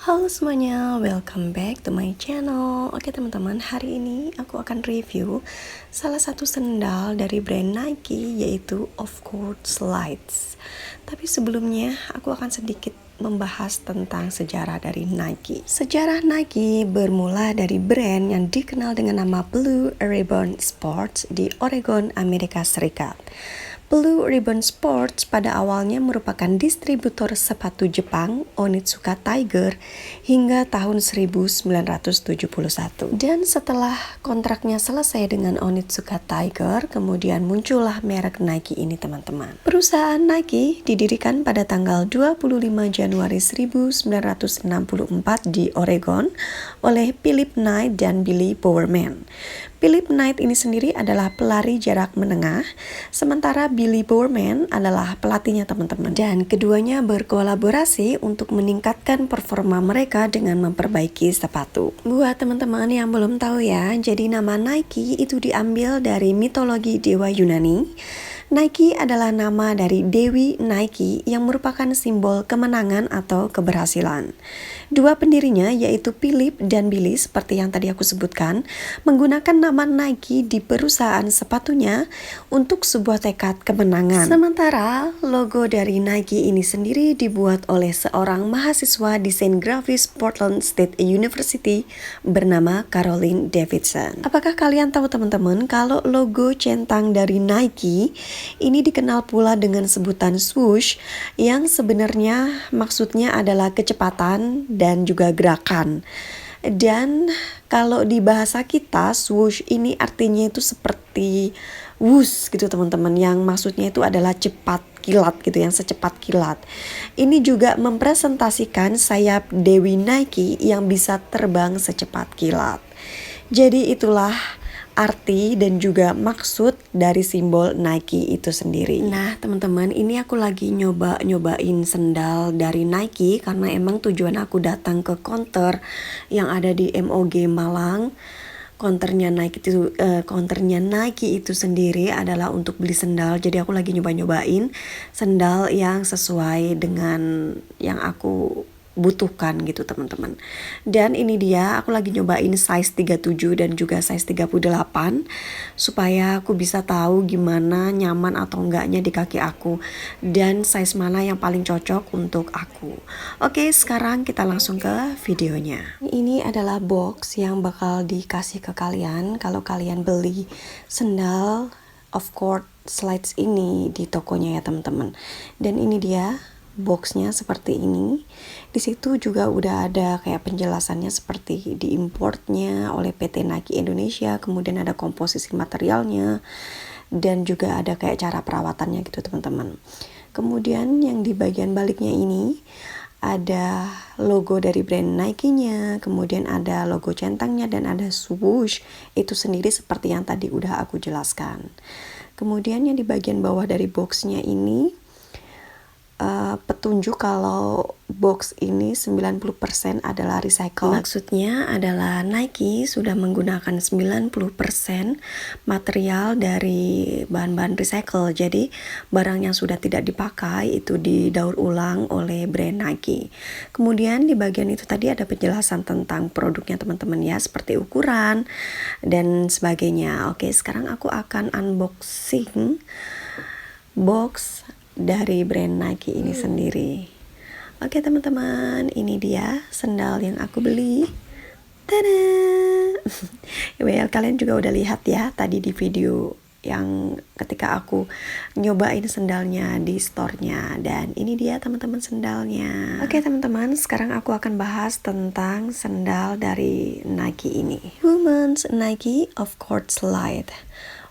Halo semuanya, welcome back to my channel. Oke teman-teman, hari ini aku akan review salah satu sendal dari brand Nike, yaitu Off Court Slides. Tapi sebelumnya aku akan sedikit membahas tentang sejarah dari Nike. Sejarah Nike bermula dari brand yang dikenal dengan nama Blue Ribbon Sports di Oregon, Amerika Serikat. Blue Ribbon Sports pada awalnya merupakan distributor sepatu Jepang Onitsuka Tiger hingga tahun 1971. Dan setelah kontraknya selesai dengan Onitsuka Tiger, kemudian muncullah merek Nike ini teman-teman. Perusahaan Nike didirikan pada tanggal 25 Januari 1964 di Oregon oleh Philip Knight dan Billy Bowerman. Philip Knight ini sendiri adalah pelari jarak menengah, sementara Billy Bowerman adalah pelatihnya teman-teman. Dan keduanya berkolaborasi untuk meningkatkan performa mereka dengan memperbaiki sepatu. Buat teman-teman yang belum tahu ya, jadi nama Nike itu diambil dari mitologi dewa Yunani. Nike adalah nama dari Dewi Nike yang merupakan simbol kemenangan atau keberhasilan. Dua pendirinya yaitu Philip dan Billy seperti yang tadi aku sebutkan menggunakan nama Nike di perusahaan sepatunya untuk sebuah tekad kemenangan. Sementara logo dari Nike ini sendiri dibuat oleh seorang mahasiswa desain grafis Portland State University bernama Caroline Davidson. Apakah kalian tahu teman-teman kalau logo centang dari Nike ini dikenal pula dengan sebutan swoosh yang sebenarnya maksudnya adalah kecepatan dan juga gerakan. Dan kalau di bahasa kita swoosh ini artinya itu seperti whoosh gitu teman-teman, yang maksudnya itu adalah cepat kilat gitu, yang secepat kilat. Ini juga mempresentasikan sayap Dewi Nike yang bisa terbang secepat kilat. Jadi itulah arti dan juga maksud dari simbol Nike itu sendiri. Nah teman-teman, ini aku lagi nyobain sendal dari Nike karena emang tujuan aku datang ke counter yang ada di MOG Malang. Counternya Nike itu sendiri adalah untuk beli sendal. Jadi aku lagi nyobain sendal yang sesuai dengan yang aku butuhkan gitu teman-teman. Dan ini dia, aku lagi nyobain size 37 dan juga size 38 supaya aku bisa tahu gimana nyaman atau enggaknya di kaki aku dan size mana yang paling cocok untuk aku. Oke, sekarang kita langsung ke videonya. Ini adalah box yang bakal dikasih ke kalian kalau kalian beli sendal Off Court Slides ini di tokonya ya teman-teman. Dan ini dia boxnya seperti ini. Di situ juga udah ada kayak penjelasannya seperti di importnya oleh PT Nike Indonesia, kemudian ada komposisi materialnya dan juga ada kayak cara perawatannya gitu teman-teman. Kemudian yang di bagian baliknya ini ada logo dari brand Nike-nya, kemudian ada logo centangnya dan ada swoosh itu sendiri seperti yang tadi udah aku jelaskan. Kemudian yang di bagian bawah dari boxnya ini petunjuk kalau box ini 90% adalah recycle. Maksudnya adalah Nike sudah menggunakan 90% material dari bahan-bahan recycle. Jadi barang yang sudah tidak dipakai itu didaur ulang oleh brand Nike. Kemudian di bagian itu tadi ada penjelasan tentang produknya teman-teman ya, seperti ukuran dan sebagainya. Oke, sekarang aku akan unboxing box dari brand Nike ini sendiri. Oke teman-teman, ini dia sendal yang aku beli. Tada! Well, kalian juga udah lihat ya tadi di video yang ketika aku nyobain sendalnya di store-nya. Dan ini dia teman-teman sendalnya. Oke teman-teman, sekarang aku akan bahas tentang sendal dari Nike ini. Women's Nike Off Court Slide.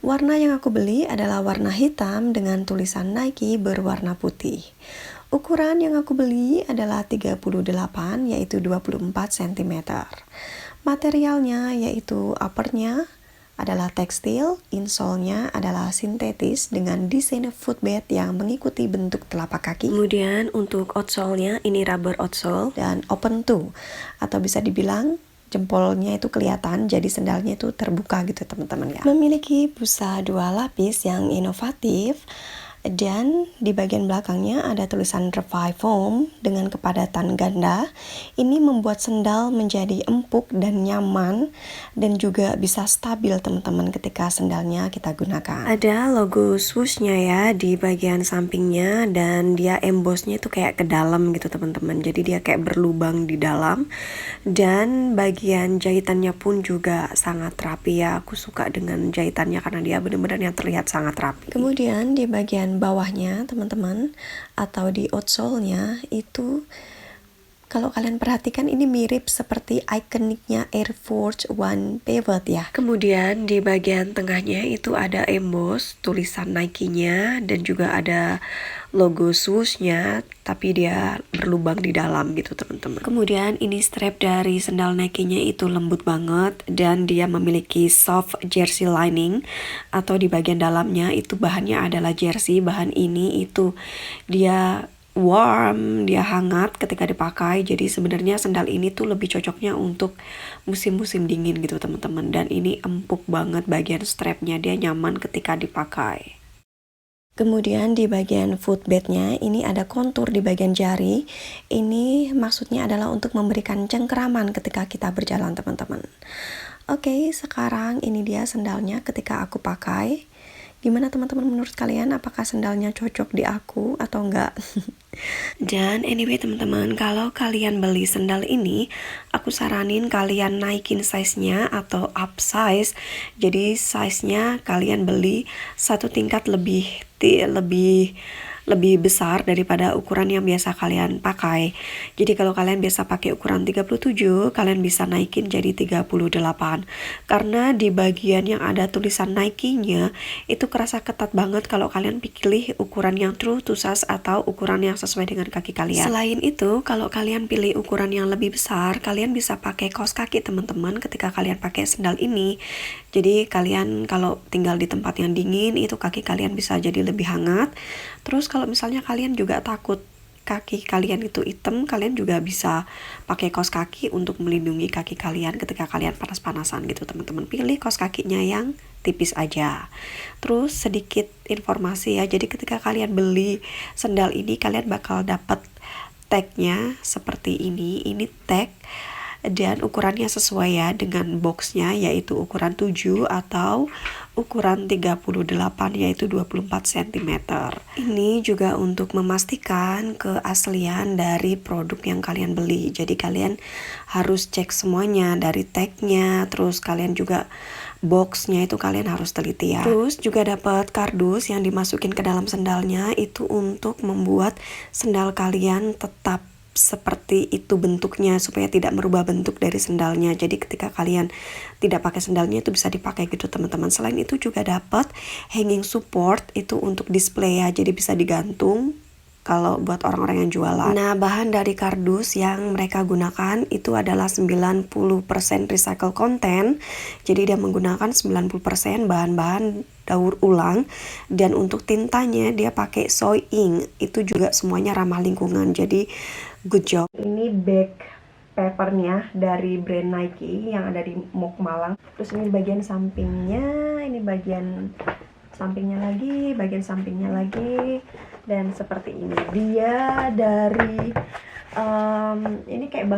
Warna yang aku beli adalah warna hitam dengan tulisan Nike berwarna putih. Ukuran yang aku beli adalah 38 yaitu 24 cm. Materialnya yaitu uppernya adalah tekstil, insole-nya adalah sintetis dengan desain footbed yang mengikuti bentuk telapak kaki. Kemudian untuk outsole-nya ini rubber outsole dan open toe atau bisa dibilang jempolnya itu kelihatan, jadi sendalnya itu terbuka gitu teman-teman ya. Memiliki busa 2 lapis yang inovatif Dan di bagian belakangnya ada tulisan Revive Foam dengan kepadatan ganda. Ini membuat sendal menjadi empuk dan nyaman dan juga bisa stabil teman-teman ketika sendalnya kita gunakan. Ada logo swooshnya ya di bagian sampingnya dan dia embossnya itu kayak ke dalam gitu teman-teman. Jadi dia kayak berlubang di dalam dan bagian jahitannya pun juga sangat rapi ya. Aku suka dengan jahitannya karena dia benar-benar yang terlihat sangat rapi. Kemudian di bagian bawahnya teman-teman atau di outsole-nya itu kalau kalian perhatikan ini mirip seperti ikoniknya Air Force One Pivot ya. Kemudian di bagian tengahnya itu ada emboss tulisan Nike-nya dan juga ada logo swoosh-nya tapi dia berlubang di dalam gitu teman-teman. Kemudian ini strap dari sendal Nike-nya itu lembut banget dan dia memiliki soft jersey lining atau di bagian dalamnya itu bahannya adalah jersey. Bahan ini itu dia warm, dia hangat ketika dipakai. Jadi sebenarnya sendal ini tuh lebih cocoknya untuk musim-musim dingin gitu teman-teman. Dan ini empuk banget bagian strapnya, dia nyaman ketika dipakai. Kemudian di bagian footbednya ini ada kontur di bagian jari. Ini maksudnya adalah untuk memberikan cengkeraman ketika kita berjalan teman-teman. Oke, sekarang ini dia sendalnya ketika aku pakai. Gimana teman-teman menurut kalian, apakah sendalnya cocok di aku atau enggak? Dan anyway teman-teman, kalau kalian beli sendal ini, aku saranin kalian naikin size-nya atau up size. Jadi size-nya kalian beli satu tingkat lebih besar daripada ukuran yang biasa kalian pakai. Jadi kalau kalian biasa pakai ukuran 37, kalian bisa naikin jadi 38. Karena di bagian yang ada tulisan Nike-nya itu kerasa ketat banget kalau kalian pilih ukuran yang true to size atau ukuran yang sesuai dengan kaki kalian. Selain itu, kalau kalian pilih ukuran yang lebih besar, kalian bisa pakai kaos kaki teman-teman ketika kalian pakai sendal ini. Jadi kalian kalau tinggal di tempat yang dingin, itu kaki kalian bisa jadi lebih hangat. Terus kalau misalnya kalian juga takut kaki kalian itu hitam, kalian juga bisa pakai kaos kaki untuk melindungi kaki kalian ketika kalian panas-panasan gitu teman-teman. Pilih kaos kakinya yang tipis aja. Terus sedikit informasi ya, jadi ketika kalian beli sendal ini kalian bakal dapat tagnya seperti ini tag dan ukurannya sesuai ya dengan boxnya, yaitu ukuran 7 atau ukuran 38 yaitu 24 cm. Ini juga untuk memastikan keaslian dari produk yang kalian beli. Jadi kalian harus cek semuanya dari tagnya, terus kalian juga boxnya itu kalian harus teliti ya. Terus juga dapat kardus yang dimasukin ke dalam sendalnya, itu untuk membuat sendal kalian tetap seperti itu bentuknya supaya tidak merubah bentuk dari sendalnya. Jadi ketika kalian tidak pakai sendalnya itu bisa dipakai gitu teman-teman. Selain itu juga dapat hanging support, itu untuk display ya, jadi bisa digantung kalau buat orang-orang yang jualan. Nah, bahan dari kardus yang mereka gunakan itu adalah 90% recycle content. Jadi dia menggunakan 90% bahan-bahan daur ulang, dan untuk tintanya dia pakai soy ink. Itu juga semuanya ramah lingkungan. Jadi good job. Ini back papernya dari brand Nike yang ada di Mok Malang. Terus ini bagian sampingnya, ini bagian sampingnya lagi, bagian sampingnya lagi, dan seperti ini. Dia dari ini kayak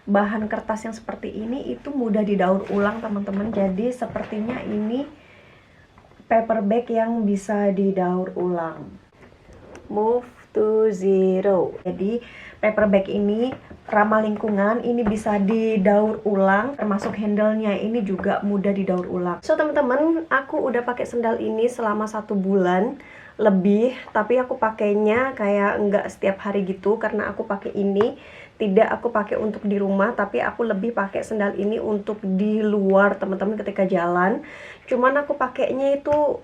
bahan kertas yang seperti ini itu mudah didaur ulang teman-teman. Jadi sepertinya ini paper bag yang bisa didaur ulang. Move to zero. Jadi paper bag ini ramah lingkungan, ini bisa didaur ulang, termasuk handle-nya ini juga mudah didaur ulang. So teman-teman, aku udah pakai sendal ini selama 1 bulan lebih, tapi aku pakainya kayak nggak setiap hari gitu, karena aku pakai ini tidak aku pakai untuk di rumah, tapi aku lebih pakai sendal ini untuk di luar teman-teman ketika jalan. Cuman aku pakainya itu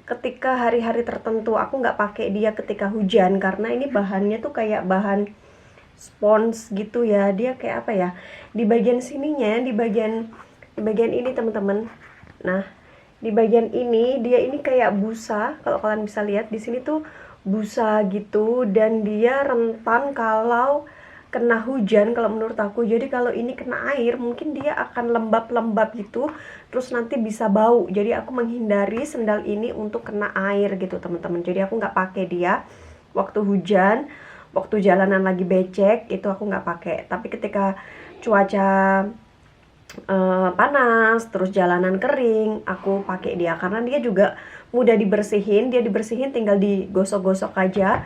ketika hari-hari tertentu, aku nggak pakai dia ketika hujan karena ini bahannya tuh kayak bahan spons gitu ya. Dia kayak apa ya, di bagian sininya, di bagian ini teman-teman. Nah, di bagian ini dia ini kayak busa. Kalau kalian bisa lihat di sini tuh busa gitu, dan dia rentan kalau kena hujan kalau menurut aku. Jadi kalau ini kena air mungkin dia akan lembab-lembab gitu, terus nanti bisa bau. Jadi aku menghindari sendal ini untuk kena air gitu teman-teman. Jadi aku nggak pakai dia waktu hujan, waktu jalanan lagi becek itu aku nggak pakai. Tapi ketika cuaca panas terus jalanan kering aku pakai dia, karena dia juga mudah dibersihin. Dia dibersihin tinggal digosok-gosok aja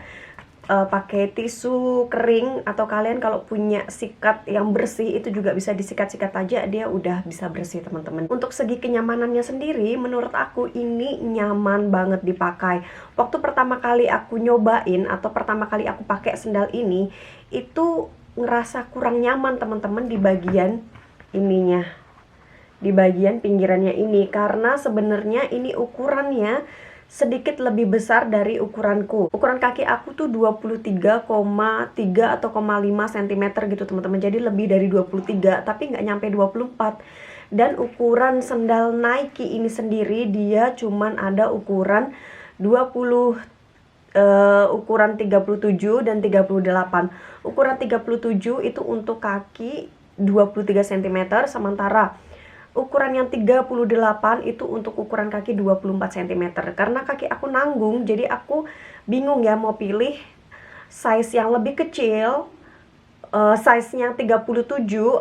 pakai tisu kering, atau kalian kalau punya sikat yang bersih itu juga bisa disikat-sikat aja, dia udah bisa bersih teman-teman. Untuk segi kenyamanannya sendiri menurut aku ini nyaman banget dipakai. Waktu pertama kali aku nyobain atau pertama kali aku pakai sendal ini itu ngerasa kurang nyaman teman-teman di bagian ininya, di bagian pinggirannya ini, karena sebenarnya ini ukurannya sedikit lebih besar dari ukuranku. Ukuran kaki aku tuh 23,3 atau 5 cm gitu teman-teman. Jadi lebih dari 23 tapi nggak nyampe 24. Dan ukuran sendal Nike ini sendiri dia cuman ada ukuran 20 ukuran 37 dan 38. Ukuran 37 itu untuk kaki 23 cm, sementara ukuran yang 38 itu untuk ukuran kaki 24 cm. Karena kaki aku nanggung, jadi aku bingung ya mau pilih size yang lebih kecil, size yang 37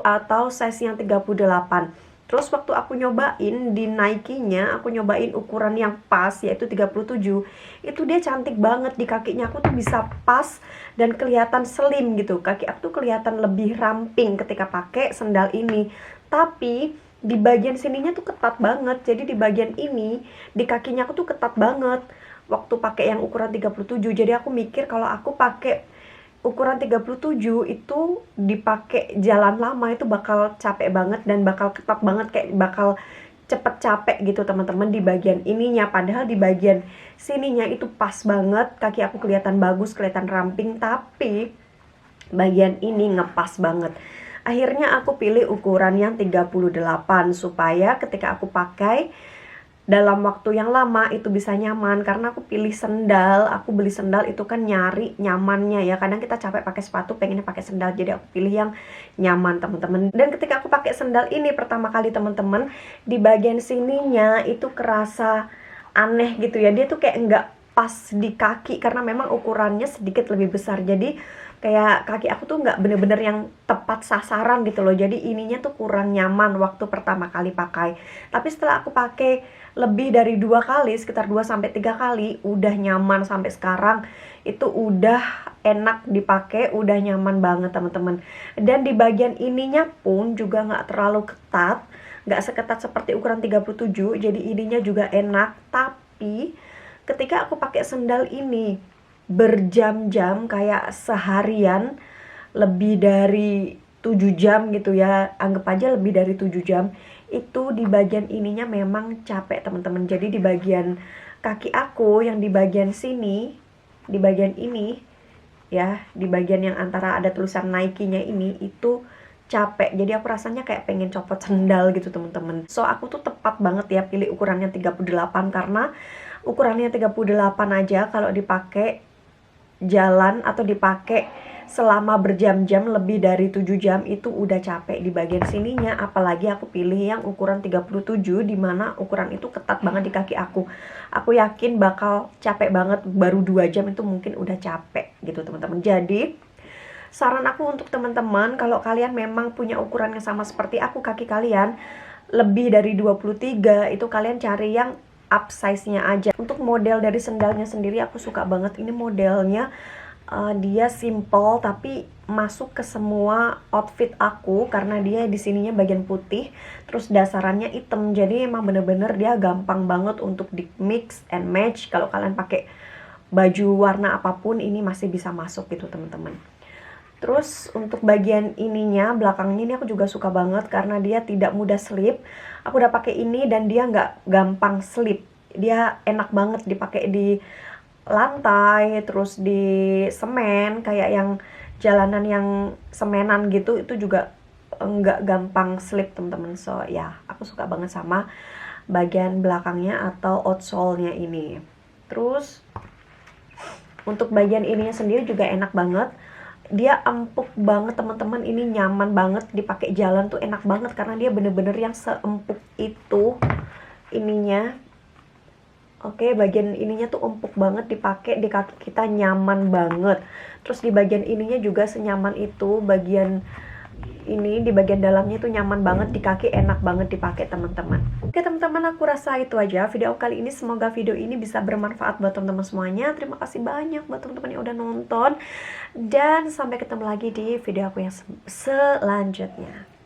atau size yang 38. Terus waktu aku nyobain di Nike-nya, aku nyobain ukuran yang pas yaitu 37. Itu dia cantik banget di kakinya, aku tuh bisa pas dan kelihatan slim gitu. Kaki aku tuh kelihatan lebih ramping ketika pakai sendal ini. Tapi di bagian sininya tuh ketat banget. Jadi di bagian ini di kakinya aku tuh ketat banget waktu pakai yang ukuran 37. Jadi aku mikir kalau aku pakai ukuran 37 itu dipakai jalan lama itu bakal capek banget dan bakal ketat banget, kayak bakal cepet capek gitu teman-teman di bagian ininya. Padahal di bagian sininya itu pas banget, kaki aku kelihatan bagus, kelihatan ramping, tapi bagian ini ngepas banget. Akhirnya aku pilih ukuran yang 38 supaya ketika aku pakai dalam waktu yang lama itu bisa nyaman. Karena aku pilih sendal, aku beli sendal itu kan nyari nyamannya ya. Kadang kita capek pakai sepatu, pengennya pakai sendal, jadi aku pilih yang nyaman teman-teman. Dan ketika aku pakai sendal ini pertama kali teman-teman, di bagian sininya itu kerasa aneh gitu ya. Dia tuh kayak nggak pas di kaki karena memang ukurannya sedikit lebih besar. Jadi kayak kaki aku tuh nggak bener-bener yang tepat sasaran gitu loh. Jadi ininya tuh kurang nyaman waktu pertama kali pakai. Tapi setelah aku pakai lebih dari 2 kali, sekitar 2-3 kali, udah nyaman sampai sekarang. Itu udah enak dipakai, udah nyaman banget teman-teman. Dan di bagian ininya pun juga nggak terlalu ketat, nggak seketat seperti ukuran 37. Jadi ininya juga enak. Tapi ketika aku pakai sendal ini berjam-jam, kayak seharian, lebih dari 7 jam gitu ya, anggap aja lebih dari 7 jam, itu di bagian ininya memang capek teman-teman. Jadi di bagian kaki aku yang di bagian sini, di bagian ini ya, di bagian yang antara ada tulisan Nike-nya ini itu capek. Jadi aku rasanya kayak pengen copot sendal gitu teman-teman. So aku tuh tepat banget ya pilih ukurannya 38, karena ukurannya 38 aja kalau dipakai jalan atau dipakai selama berjam-jam, lebih dari 7 jam itu udah capek di bagian sininya. Apalagi aku pilih yang ukuran 37 dimana ukuran itu ketat banget di kaki aku. Aku yakin bakal capek banget, baru 2 jam itu mungkin udah capek gitu teman-teman. Jadi saran aku untuk teman-teman, kalau kalian memang punya ukuran yang sama seperti aku, kaki kalian lebih dari 23, itu kalian cari yang up size-nya aja. Untuk model dari sendalnya sendiri aku suka banget. Ini modelnya dia simple tapi masuk ke semua outfit aku, karena dia di sininya bagian putih, terus dasarannya hitam. Jadi emang bener-bener dia gampang banget untuk di mix and match. Kalau kalian pakai baju warna apapun ini masih bisa masuk gitu teman-teman. Terus untuk bagian ininya, belakangnya ini aku juga suka banget karena dia tidak mudah slip. Aku udah pakai ini dan dia nggak gampang slip. Dia enak banget dipakai di lantai, terus di semen, kayak yang jalanan yang semenan gitu, itu juga nggak gampang slip teman-teman. So ya, aku suka banget sama bagian belakangnya atau outsole-nya ini. Terus untuk bagian ininya sendiri juga enak banget. Dia empuk banget teman-teman, ini nyaman banget dipakai jalan tuh, enak banget karena dia bener-bener yang seempuk itu ininya. Oke, bagian ininya tuh empuk banget, dipakai di kaki kita nyaman banget. Terus di bagian ininya juga senyaman itu, bagian ini di bagian dalamnya tuh nyaman banget di kaki, enak banget dipakai teman-teman. Oke teman-teman, aku rasa itu aja video kali ini. Semoga video ini bisa bermanfaat buat teman-teman semuanya. Terima kasih banyak buat teman-teman yang udah nonton, dan sampai ketemu lagi di video aku yang selanjutnya.